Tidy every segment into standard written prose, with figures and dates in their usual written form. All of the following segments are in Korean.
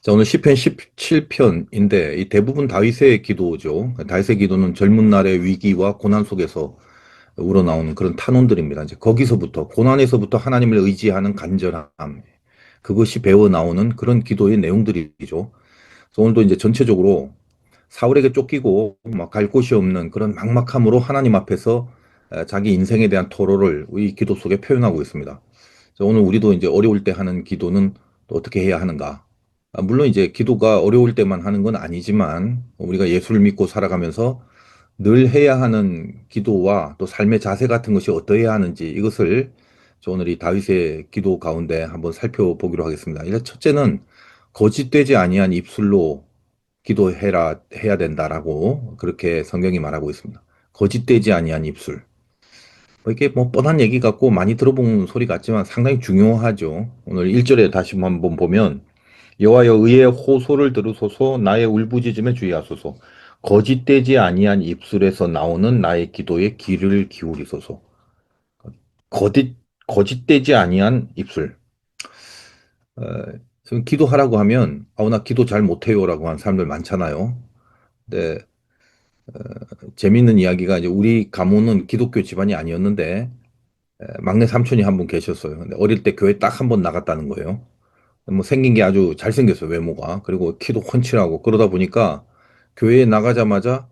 자, 오늘 시편 17편인데 이 대부분 다윗의 기도죠. 다윗의 기도는 젊은 날의 위기와 고난 속에서 우러나오는 그런 탄원들입니다. 이제 거기서부터 고난에서부터 하나님을 의지하는 간절함, 그것이 배어 나오는 그런 기도의 내용들이죠. 그래서 오늘도 이제 전체적으로 사울에게 쫓기고 막 갈 곳이 없는 그런 막막함으로 하나님 앞에서 자기 인생에 대한 토로를 이 기도 속에 표현하고 있습니다. 그래서 오늘 우리도 이제 어려울 때 하는 기도는 또 어떻게 해야 하는가? 물론 이제 기도가 어려울 때만 하는 건 아니지만 우리가 예수를 믿고 살아가면서 늘 해야 하는 기도와 또 삶의 자세 같은 것이 어떠해야 하는지 이것을 오늘 이 다윗의 기도 가운데 한번 살펴보기로 하겠습니다. 일단 첫째는 거짓되지 아니한 입술로 기도해라 해야 된다라고 그렇게 성경이 말하고 있습니다. 거짓되지 아니한 입술. 이게 뭐 뻔한 얘기 같고 많이 들어본 소리 같지만 상당히 중요하죠. 오늘 1절에 다시 한번 보면 여호와여 의의 호소를 들으소서 나의 울부짖음에 주의하소서 거짓되지 아니한 입술에서 나오는 나의 기도에 귀를 기울이소서. 거짓 거짓되지 아니한 입술. 어, 지금 기도하라고 하면 나 기도 잘 못해요라고 하는 사람들 많잖아요. 근데 재밌는 이야기가 이제 우리 가문은 기독교 집안이 아니었는데 막내 삼촌이 한 분 계셨어요. 근데 어릴 때 교회 딱 한 번 나갔다는 거예요. 뭐 생긴 게 아주 잘생겼어요, 외모가. 그리고 키도 훤칠하고 그러다 보니까 교회에 나가자마자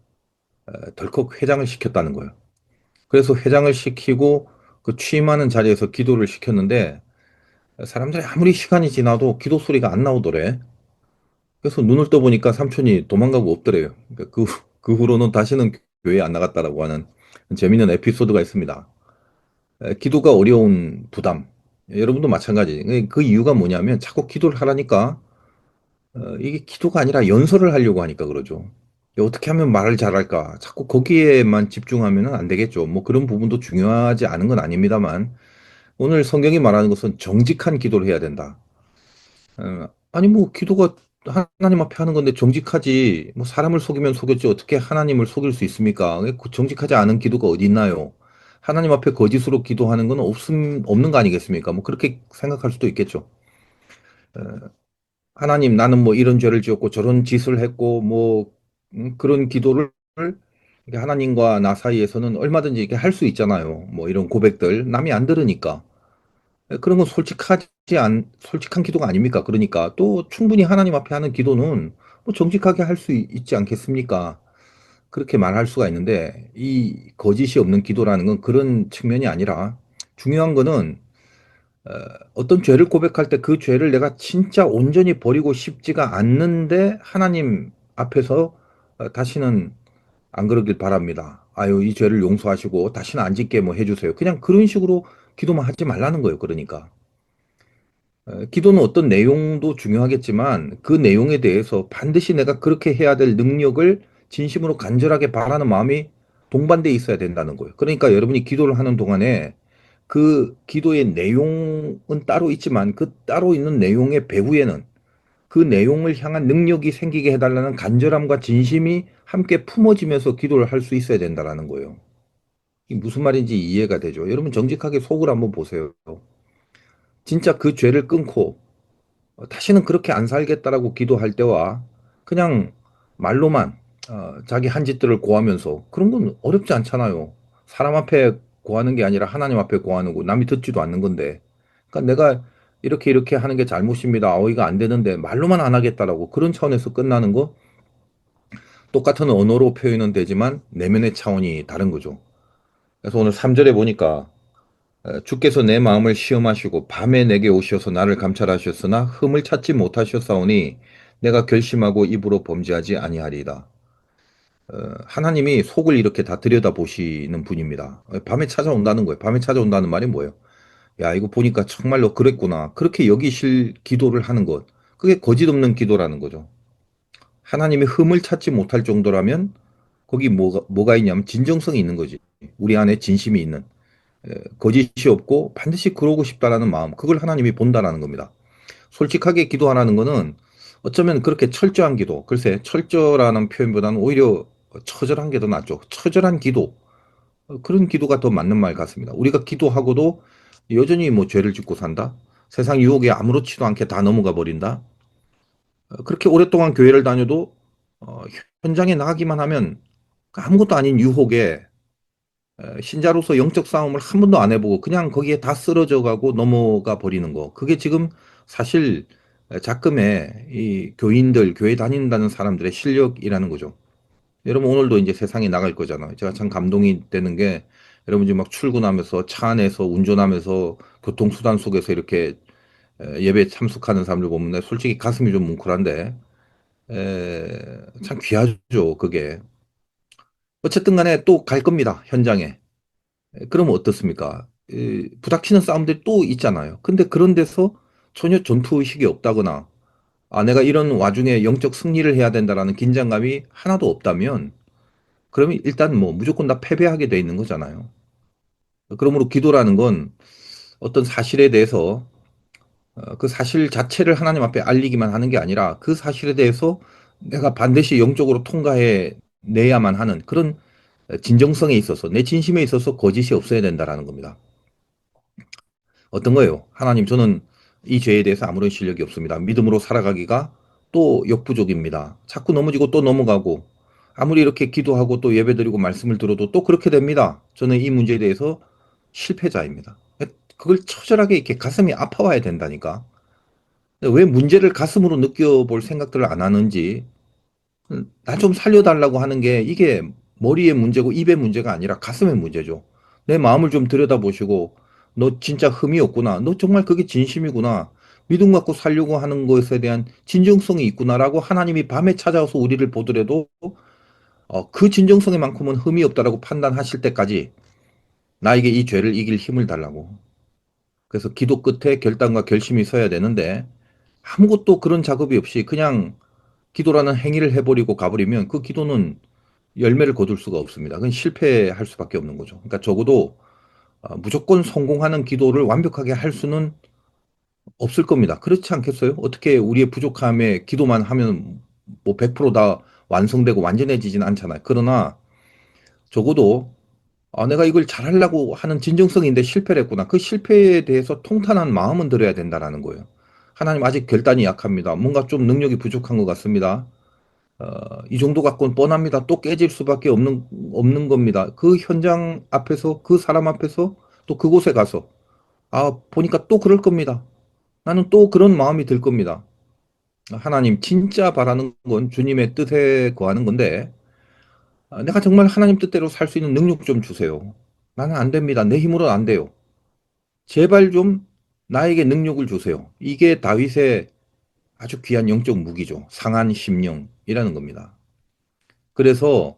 덜컥 회장을 시켰다는 거예요. 그래서 회장을 시키고 그 취임하는 자리에서 기도를 시켰는데 사람들이 아무리 시간이 지나도 기도 소리가 안 나오더래. 그래서 눈을 떠보니까 삼촌이 도망가고 없더래요. 그러니까 그 후로는 다시는 교회에 안 나갔다라고 하는 재밌는 에피소드가 있습니다. 기도가 어려운 부담. 여러분도 마찬가지. 그 이유가 뭐냐면 자꾸 기도를 하라니까 이게 기도가 아니라 연설을 하려고 하니까 그러죠. 어떻게 하면 말을 잘할까? 자꾸 거기에만 집중하면 안 되겠죠. 뭐 그런 부분도 중요하지 않은 건 아닙니다만 오늘 성경이 말하는 것은 정직한 기도를 해야 된다. 아니 뭐 기도가 하나님 앞에 하는 건데 정직하지 뭐 사람을 속이면 속였지 어떻게 하나님을 속일 수 있습니까? 그 정직하지 않은 기도가 어디 있나요? 하나님 앞에 거짓으로 기도하는 건 없는 거 아니겠습니까? 뭐 그렇게 생각할 수도 있겠죠. 하나님, 나는 뭐 이런 죄를 지었고 저런 짓을 했고 뭐 그런 기도를 이렇게 하나님과 나 사이에서는 얼마든지 이렇게 할 수 있잖아요. 뭐 이런 고백들 남이 안 들으니까 그런 건 솔직한 기도가 아닙니까? 그러니까 또 충분히 하나님 앞에 하는 기도는 뭐 정직하게 할 수 있지 않겠습니까? 그렇게 말할 수가 있는데 이 거짓이 없는 기도라는 건 그런 측면이 아니라 중요한 거는 어떤 죄를 고백할 때 그 죄를 내가 진짜 온전히 버리고 싶지가 않는데 하나님 앞에서 다시는 안 그러길 바랍니다. 아유, 이 죄를 용서하시고 다시는 안 짓게 뭐 해주세요. 그냥 그런 식으로 기도만 하지 말라는 거예요. 그러니까. 기도는 어떤 내용도 중요하겠지만 그 내용에 대해서 반드시 내가 그렇게 해야 될 능력을 진심으로 간절하게 바라는 마음이 동반돼 있어야 된다는 거예요. 그러니까 여러분이 기도를 하는 동안에 그 기도의 내용은 따로 있지만 그 따로 있는 내용의 배후에는 그 내용을 향한 능력이 생기게 해달라는 간절함과 진심이 함께 품어지면서 기도를 할 수 있어야 된다는 거예요. 이게 무슨 말인지 이해가 되죠? 여러분 정직하게 속을 한번 보세요. 진짜 그 죄를 끊고 다시는 그렇게 안 살겠다라고 기도할 때와 그냥 말로만 자기 한 짓들을 고하면서 그런 건 어렵지 않잖아요. 사람 앞에 고하는 게 아니라 하나님 앞에 고하는 거 남이 듣지도 않는 건데. 그러니까 내가 이렇게 이렇게 하는 게 잘못입니다. 이거 안 되는데 말로만 안 하겠다라고 그런 차원에서 끝나는 거 똑같은 언어로 표현은 되지만 내면의 차원이 다른 거죠. 그래서 오늘 3절에 보니까 주께서 내 마음을 시험하시고 밤에 내게 오셔서 나를 감찰하셨으나 흠을 찾지 못하셨사오니 내가 결심하고 입으로 범죄하지 아니하리이다. 하나님이 속을 이렇게 다 들여다보시는 분입니다. 밤에 찾아온다는 거예요. 밤에 찾아온다는 말이 뭐예요? 야, 이거 보니까 정말로 그랬구나. 그렇게 여기실 기도를 하는 것. 그게 거짓 없는 기도라는 거죠. 하나님이 흠을 찾지 못할 정도라면 거기 뭐가 있냐면 진정성이 있는 거지. 우리 안에 진심이 있는. 거짓이 없고 반드시 그러고 싶다라는 마음, 그걸 하나님이 본다라는 겁니다. 솔직하게 기도하라는 거는 어쩌면 그렇게 철저한 기도, 글쎄, 철저라는 표현보다는 오히려 처절한 게 더 낫죠. 처절한 기도, 그런 기도가 더 맞는 말 같습니다. 우리가 기도하고도 여전히 뭐 죄를 짓고 산다? 세상 유혹에 아무렇지도 않게 다 넘어가 버린다? 그렇게 오랫동안 교회를 다녀도 어, 현장에 나가기만 하면 그 아무것도 아닌 유혹에 신자로서 영적 싸움을 한 번도 안 해보고 그냥 거기에 다 쓰러져 가고 넘어가 버리는 거. 그게 지금 사실 작금의 이 교인들, 교회 다닌다는 사람들의 실력이라는 거죠. 여러분 오늘도 이제 세상에 나갈 거잖아요. 제가 참 감동이 되는 게 여러분 지금 막 출근하면서 차 안에서 운전하면서 교통수단 속에서 이렇게 예배 참석하는 사람들 보면 솔직히 가슴이 좀 뭉클한데 참 귀하죠, 그게. 어쨌든 간에 또 갈 겁니다, 현장에. 그러면 어떻습니까? 부닥치는 싸움들이 또 있잖아요. 근데 그런 데서 전혀 전투의식이 없다거나, 아, 내가 이런 와중에 영적 승리를 해야 된다라는 긴장감이 하나도 없다면, 그러면 일단 뭐 무조건 다 패배하게 돼 있는 거잖아요. 그러므로 기도라는 건 어떤 사실에 대해서 그 사실 자체를 하나님 앞에 알리기만 하는 게 아니라 그 사실에 대해서 내가 반드시 영적으로 통과해 내야만 하는 그런 진정성에 있어서 내 진심에 있어서 거짓이 없어야 된다라는 겁니다. 어떤 거예요? 하나님, 저는 이 죄에 대해서 아무런 실력이 없습니다. 믿음으로 살아가기가 또 역부족입니다. 자꾸 넘어지고 또 넘어가고 아무리 이렇게 기도하고 또 예배드리고 말씀을 들어도 또 그렇게 됩니다. 저는 이 문제에 대해서 실패자입니다. 그걸 처절하게 이렇게 가슴이 아파와야 된다니까. 왜 문제를 가슴으로 느껴볼 생각들을 안 하는지 나 좀 살려달라고 하는 게 이게 머리의 문제고 입의 문제가 아니라 가슴의 문제죠. 내 마음을 좀 들여다보시고 너 진짜 흠이 없구나. 너 정말 그게 진심이구나. 믿음 갖고 살려고 하는 것에 대한 진정성이 있구나라고 하나님이 밤에 찾아와서 우리를 보더라도 그 진정성에만큼은 흠이 없다라고 판단하실 때까지 나에게 이 죄를 이길 힘을 달라고. 그래서 기도 끝에 결단과 결심이 서야 되는데 아무것도 그런 작업이 없이 그냥 기도라는 행위를 해버리고 가버리면 그 기도는 열매를 거둘 수가 없습니다. 그건 실패할 수밖에 없는 거죠. 그러니까 적어도 무조건 성공하는 기도를 완벽하게 할 수는 없을 겁니다. 그렇지 않겠어요? 어떻게 우리의 부족함에 기도만 하면 뭐 100%다 완성되고 완전해지진 않잖아요. 그러나 적어도 내가 이걸 잘하려고 하는 진정성인데 실패를 했구나. 그 실패에 대해서 통탄한 마음은 들어야 된다라는 거예요. 하나님 아직 결단이 약합니다. 뭔가 좀 능력이 부족한 것 같습니다. 이 정도 갖고는 뻔합니다. 또 깨질 수밖에 없는 겁니다. 그 현장 앞에서, 그 사람 앞에서, 또 그곳에 가서, 보니까 또 그럴 겁니다. 나는 또 그런 마음이 들 겁니다. 하나님, 진짜 바라는 건 주님의 뜻에 거하는 건데, 내가 정말 하나님 뜻대로 살 수 있는 능력 좀 주세요. 나는 안 됩니다. 내 힘으로는 안 돼요. 제발 좀 나에게 능력을 주세요. 이게 다윗의 아주 귀한 영적 무기죠. 상한 심령이라는 겁니다. 그래서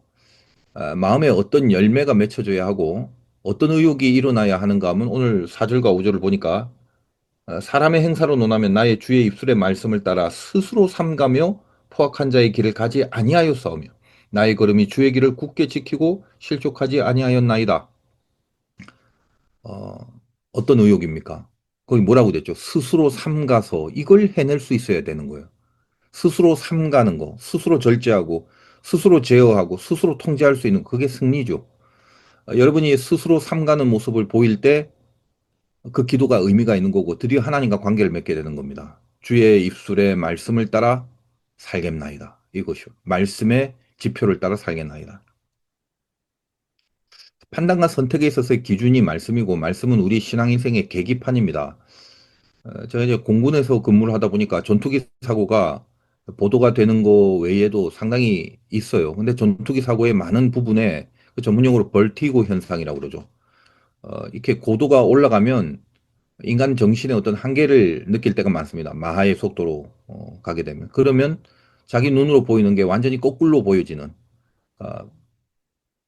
마음에 어떤 열매가 맺혀져야 하고 어떤 의욕이 일어나야 하는가 하면 오늘 4절과 5절을 보니까 사람의 행사로 논하면 나의 주의 입술의 말씀을 따라 스스로 삼가며 포악한 자의 길을 가지 아니하여 싸우며 나의 걸음이 주의 길을 굳게 지키고 실족하지 아니하였나이다. 어, 어떤 의욕입니까? 거기 뭐라고 됐죠? 스스로 삼가서 이걸 해낼 수 있어야 되는 거예요. 스스로 삼가는 거, 스스로 절제하고 스스로 제어하고 스스로 통제할 수 있는 그게 승리죠. 여러분이 스스로 삼가는 모습을 보일 때 그 기도가 의미가 있는 거고 드디어 하나님과 관계를 맺게 되는 겁니다. 주의 입술의 말씀을 따라 살겠나이다. 이것이요. 말씀의 지표를 따라 살겠나이다. 판단과 선택에 있어서의 기준이 말씀이고 말씀은 우리 신앙인생의 계기판입니다. 제가 이제 공군에서 근무를 하다 보니까 전투기 사고가 보도가 되는 거 외에도 상당히 있어요. 근데 전투기 사고의 많은 부분에 그 전문용어로 벌티고 현상이라고 그러죠. 이렇게 고도가 올라가면 인간 정신의 어떤 한계를 느낄 때가 많습니다. 마하의 속도로 가게 되면. 그러면 자기 눈으로 보이는 게 완전히 거꾸로 보여지는, 어,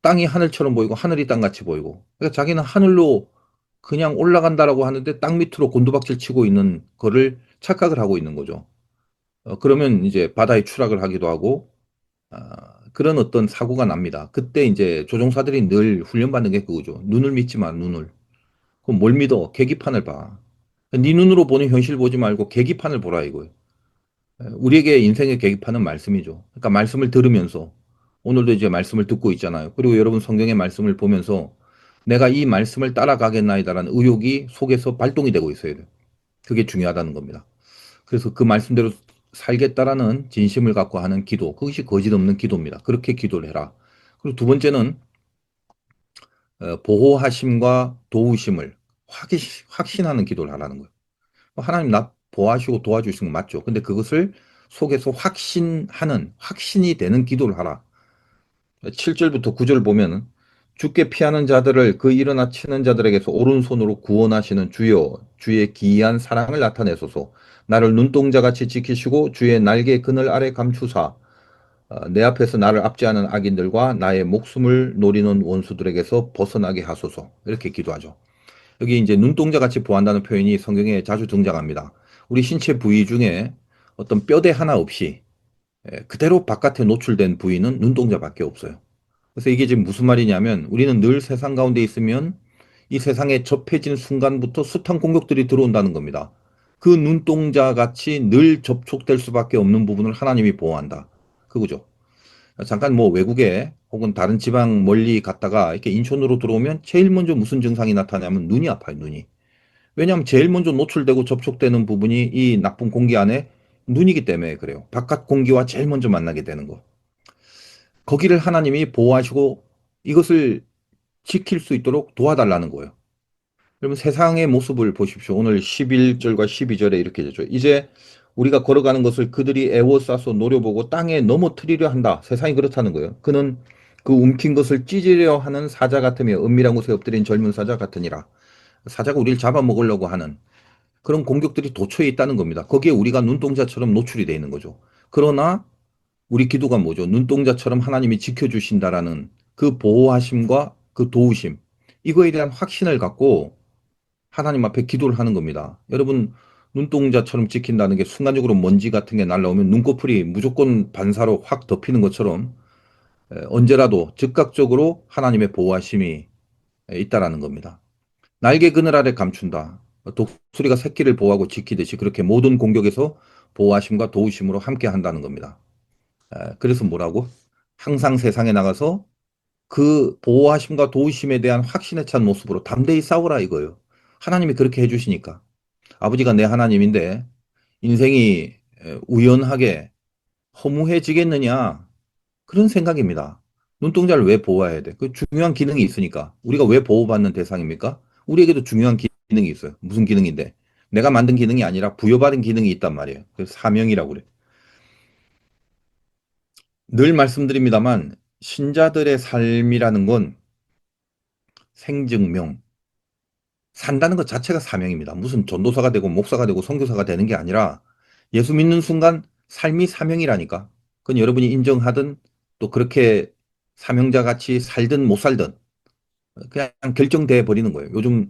땅이 하늘처럼 보이고 하늘이 땅같이 보이고. 그러니까 자기는 하늘로 그냥 올라간다라고 하는데 땅 밑으로 곤두박질 치고 있는 거를 착각을 하고 있는 거죠. 그러면 이제 바다에 추락을 하기도 하고, 그런 어떤 사고가 납니다. 그때 이제 조종사들이 늘 훈련받는 게 그거죠. 눈을 믿지 마, 눈을. 그럼 뭘 믿어? 계기판을 봐. 네 눈으로 보는 현실 보지 말고 계기판을 보라 이거예요. 우리에게 인생의 계기판은 말씀이죠. 그러니까 말씀을 들으면서 오늘도 이제 말씀을 듣고 있잖아요. 그리고 여러분 성경의 말씀을 보면서 내가 이 말씀을 따라가겠나이다라는 의욕이 속에서 발동이 되고 있어야 돼요. 그게 중요하다는 겁니다. 그래서 그 말씀대로 살겠다라는 진심을 갖고 하는 기도, 그것이 거짓 없는 기도입니다. 그렇게 기도를 해라. 그리고 두 번째는 보호하심과 도우심을 확신하는 기도를 하라는 거예요. 하나님 나 보호하시고 도와주시는 거 맞죠? 근데 그것을 속에서 확신하는, 확신이 되는 기도를 하라. 7절부터 9절 보면 주께 피하는 자들을 그 일어나 치는 자들에게서 오른손으로 구원하시는 주여 주의 기이한 사랑을 나타내소서. 나를 눈동자같이 지키시고 주의 날개 그늘 아래 감추사 내 앞에서 나를 압제하는 악인들과 나의 목숨을 노리는 원수들에게서 벗어나게 하소서. 이렇게 기도하죠. 여기 이제 눈동자같이 보한다는 표현이 성경에 자주 등장합니다. 우리 신체 부위 중에 어떤 뼈대 하나 없이 그대로 바깥에 노출된 부위는 눈동자밖에 없어요. 그래서 이게 지금 무슨 말이냐면 우리는 늘 세상 가운데 있으면 이 세상에 접해진 순간부터 숱한 공격들이 들어온다는 겁니다. 그 눈동자 같이 늘 접촉될 수밖에 없는 부분을 하나님이 보호한다. 그거죠. 잠깐 뭐 외국에 혹은 다른 지방 멀리 갔다가 이렇게 인천으로 들어오면 제일 먼저 무슨 증상이 나타나냐면 눈이 아파요, 눈이. 왜냐하면 제일 먼저 노출되고 접촉되는 부분이 이 나쁜 공기 안에 눈이기 때문에 그래요. 바깥 공기와 제일 먼저 만나게 되는 거. 거기를 하나님이 보호하시고 이것을 지킬 수 있도록 도와달라는 거예요. 여러분 세상의 모습을 보십시오. 오늘 11절과 12절에 이렇게 되죠. 이제 우리가 걸어가는 것을 그들이 애워싸서 노려보고 땅에 넘어뜨리려 한다. 세상이 그렇다는 거예요. 그는 그 움킨 것을 찢으려 하는 사자 같으며 은밀한 곳에 엎드린 젊은 사자 같으니라. 사자가 우리를 잡아먹으려고 하는 그런 공격들이 도처에 있다는 겁니다. 거기에 우리가 눈동자처럼 노출이 되어 있는 거죠. 그러나 우리 기도가 뭐죠? 눈동자처럼 하나님이 지켜주신다라는 그 보호하심과 그 도우심, 이거에 대한 확신을 갖고 하나님 앞에 기도를 하는 겁니다. 여러분, 눈동자처럼 지킨다는 게 순간적으로 먼지 같은 게 날라오면 눈꺼풀이 무조건 반사로 확 덮이는 것처럼 언제라도 즉각적으로 하나님의 보호하심이 있다라는 겁니다. 날개 그늘 아래 감춘다. 독수리가 새끼를 보호하고 지키듯이 그렇게 모든 공격에서 보호하심과 도우심으로 함께 한다는 겁니다. 그래서 뭐라고? 항상 세상에 나가서 그 보호하심과 도우심에 대한 확신에 찬 모습으로 담대히 싸우라 이거예요. 하나님이 그렇게 해주시니까. 아버지가 내 하나님인데 인생이 우연하게 허무해지겠느냐 그런 생각입니다. 눈동자를 왜 보호해야 돼? 그 중요한 기능이 있으니까. 우리가 왜 보호받는 대상입니까? 우리에게도 중요한 기능이 있어요. 무슨 기능인데? 내가 만든 기능이 아니라 부여받은 기능이 있단 말이에요. 그래서 사명이라고 그래. 늘 말씀드립니다만 신자들의 삶이라는 건 생증명, 산다는 것 자체가 사명입니다. 무슨 전도사가 되고 목사가 되고 선교사가 되는 게 아니라 예수 믿는 순간 삶이 사명이라니까. 그건 여러분이 인정하든 또 그렇게 사명자 같이 살든 못 살든 그냥 결정돼 버리는 거예요. 요즘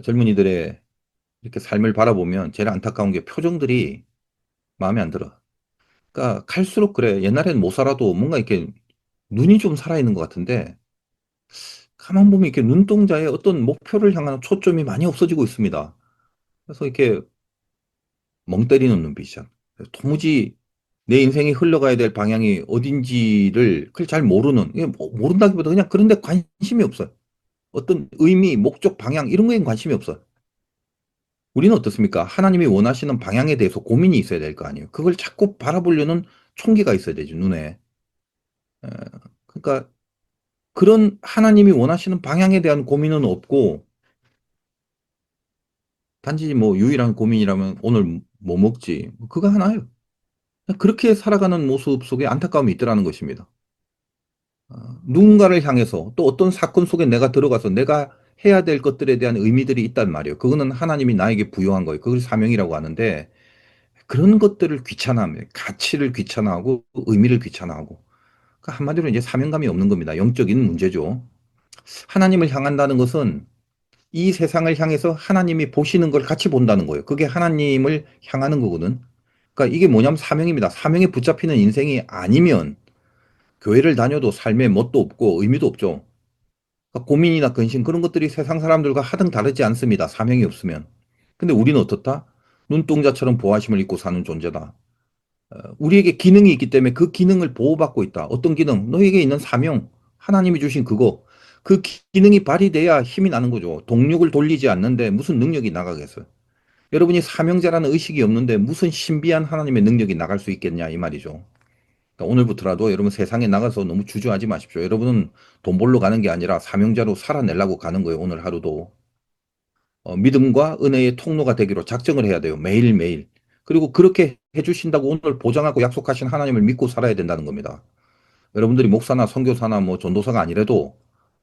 젊은이들의 이렇게 삶을 바라보면 제일 안타까운 게 표정들이 마음에 안 들어. 그러니까 갈수록 그래. 옛날에는 못 살아도 뭔가 이렇게 눈이 좀 살아있는 것 같은데 가만 보면 이렇게 눈동자에 어떤 목표를 향한 초점이 많이 없어지고 있습니다. 그래서 이렇게 멍 때리는 눈빛이야. 도무지 내 인생이 흘러가야 될 방향이 어딘지를 그걸 잘 모르는, 이게 모른다기보다 그냥 그런 데 관심이 없어요. 어떤 의미, 목적, 방향 이런 거엔 관심이 없어요. 우리는 어떻습니까? 하나님이 원하시는 방향에 대해서 고민이 있어야 될 거 아니에요. 그걸 자꾸 바라보려는 총기가 있어야 되죠, 눈에. 에, 그러니까 그런 하나님이 원하시는 방향에 대한 고민은 없고 단지 뭐 유일한 고민이라면 오늘 뭐 먹지? 그거 하나예요. 그렇게 살아가는 모습 속에 안타까움이 있더라는 것입니다. 누군가를 향해서 또 어떤 사건 속에 내가 들어가서 내가 해야 될 것들에 대한 의미들이 있단 말이에요. 그거는 하나님이 나에게 부여한 거예요. 그걸 사명이라고 하는데 그런 것들을 귀찮아하며 가치를 귀찮아하고 의미를 귀찮아하고 그러니까 한마디로 이제 사명감이 없는 겁니다. 영적인 문제죠. 하나님을 향한다는 것은 이 세상을 향해서 하나님이 보시는 걸 같이 본다는 거예요. 그게 하나님을 향하는 거거든. 그러니까 이게 뭐냐면 사명입니다. 사명에 붙잡히는 인생이 아니면 교회를 다녀도 삶에 멋도 없고 의미도 없죠. 그러니까 고민이나 근심 그런 것들이 세상 사람들과 하등 다르지 않습니다. 사명이 없으면. 근데 우리는 어떻다? 눈동자처럼 보호하심을 입고 사는 존재다. 우리에게 기능이 있기 때문에 그 기능을 보호받고 있다. 어떤 기능? 너에게 있는 사명. 하나님이 주신 그거. 그 기능이 발휘돼야 힘이 나는 거죠. 동력을 돌리지 않는데 무슨 능력이 나가겠어요. 여러분이 사명자라는 의식이 없는데 무슨 신비한 하나님의 능력이 나갈 수 있겠냐 이 말이죠. 그러니까 오늘부터라도 여러분 세상에 나가서 너무 주저하지 마십시오. 여러분은 돈 벌러 가는 게 아니라 사명자로 살아내려고 가는 거예요. 오늘 하루도. 믿음과 은혜의 통로가 되기로 작정을 해야 돼요. 매일매일. 그리고 그렇게 해주신다고 오늘 보장하고 약속하신 하나님을 믿고 살아야 된다는 겁니다. 여러분들이 목사나 선교사나 뭐 전도사가 아니라도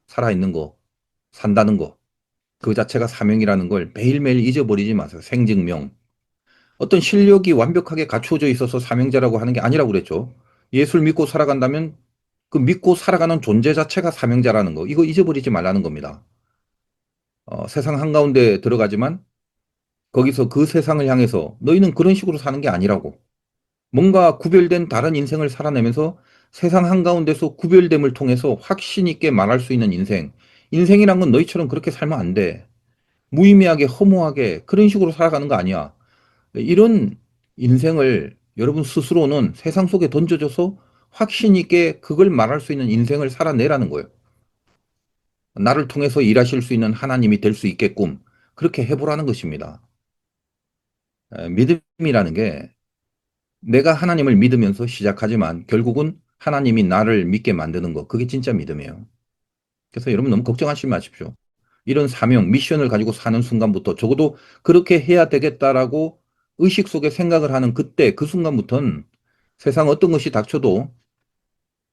살아있는 거, 산다는 거, 그 자체가 사명이라는 걸 매일매일 잊어버리지 마세요. 생증명. 어떤 실력이 완벽하게 갖추어져 있어서 사명자라고 하는 게 아니라고 그랬죠. 예수를 믿고 살아간다면 그 믿고 살아가는 존재 자체가 사명자라는 거. 이거 잊어버리지 말라는 겁니다. 세상 한가운데 들어가지만 거기서 그 세상을 향해서 너희는 그런 식으로 사는 게 아니라고. 뭔가 구별된 다른 인생을 살아내면서 세상 한가운데서 구별됨을 통해서 확신 있게 말할 수 있는 인생. 인생이란 건 너희처럼 그렇게 살면 안 돼. 무의미하게 허무하게 그런 식으로 살아가는 거 아니야. 이런 인생을 여러분 스스로는 세상 속에 던져져서 확신 있게 그걸 말할 수 있는 인생을 살아내라는 거예요. 나를 통해서 일하실 수 있는 하나님이 될 수 있게끔 그렇게 해보라는 것입니다. 믿음이라는 게 내가 하나님을 믿으면서 시작하지만 결국은 하나님이 나를 믿게 만드는 거, 그게 진짜 믿음이에요. 그래서 여러분 너무 걱정하지 마십시오. 이런 사명, 미션을 가지고 사는 순간부터 적어도 그렇게 해야 되겠다라고 의식 속에 생각을 하는 그때, 그 순간부터는 세상 어떤 것이 닥쳐도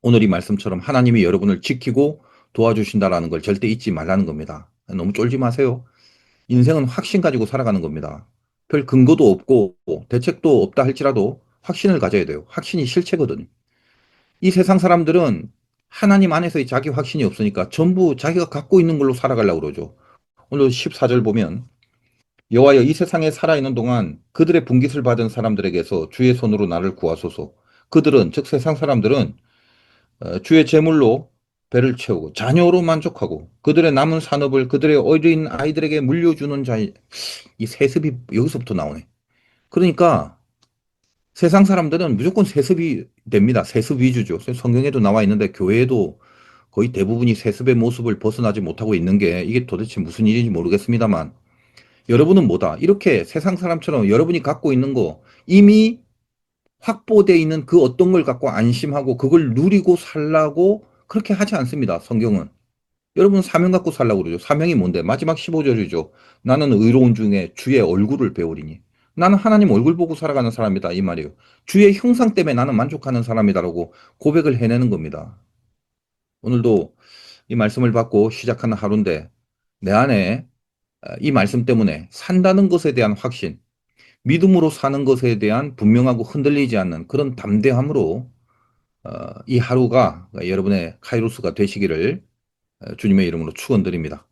오늘 이 말씀처럼 하나님이 여러분을 지키고 도와주신다라는 걸 절대 잊지 말라는 겁니다. 너무 쫄지 마세요. 인생은 확신 가지고 살아가는 겁니다. 별 근거도 없고 대책도 없다 할지라도 확신을 가져야 돼요. 확신이 실체거든요. 이 세상 사람들은 하나님 안에서의 자기 확신이 없으니까 전부 자기가 갖고 있는 걸로 살아가려고 그러죠. 오늘 14절 보면 여호와여 이 세상에 살아있는 동안 그들의 분깃을 받은 사람들에게서 주의 손으로 나를 구하소서. 그들은 즉 세상 사람들은 주의 제물로 배를 채우고 자녀로 만족하고 그들의 남은 산업을 그들의 어린 아이들에게 물려주는 자이 세습이 여기서부터 나오네. 그러니까 세상 사람들은 무조건 세습이 됩니다. 세습 위주죠. 성경에도 나와 있는데 교회에도 거의 대부분이 세습의 모습을 벗어나지 못하고 있는 게 이게 도대체 무슨 일인지 모르겠습니다만 여러분은 뭐다? 이렇게 세상 사람처럼 여러분이 갖고 있는 거 이미 확보되어 있는 그 어떤 걸 갖고 안심하고 그걸 누리고 살라고 그렇게 하지 않습니다. 성경은. 여러분 사명 갖고 살라고 그러죠. 사명이 뭔데? 마지막 15절이죠. 나는 의로운 중에 주의 얼굴을 배우리니. 나는 하나님 얼굴 보고 살아가는 사람이다. 이 말이에요. 주의 형상 때문에 나는 만족하는 사람이다라고 고백을 해내는 겁니다. 오늘도 이 말씀을 받고 시작하는 하루인데 내 안에 이 말씀 때문에 산다는 것에 대한 확신, 믿음으로 사는 것에 대한 분명하고 흔들리지 않는 그런 담대함으로 이 하루가 여러분의 카이로스가 되시기를 주님의 이름으로 축원드립니다.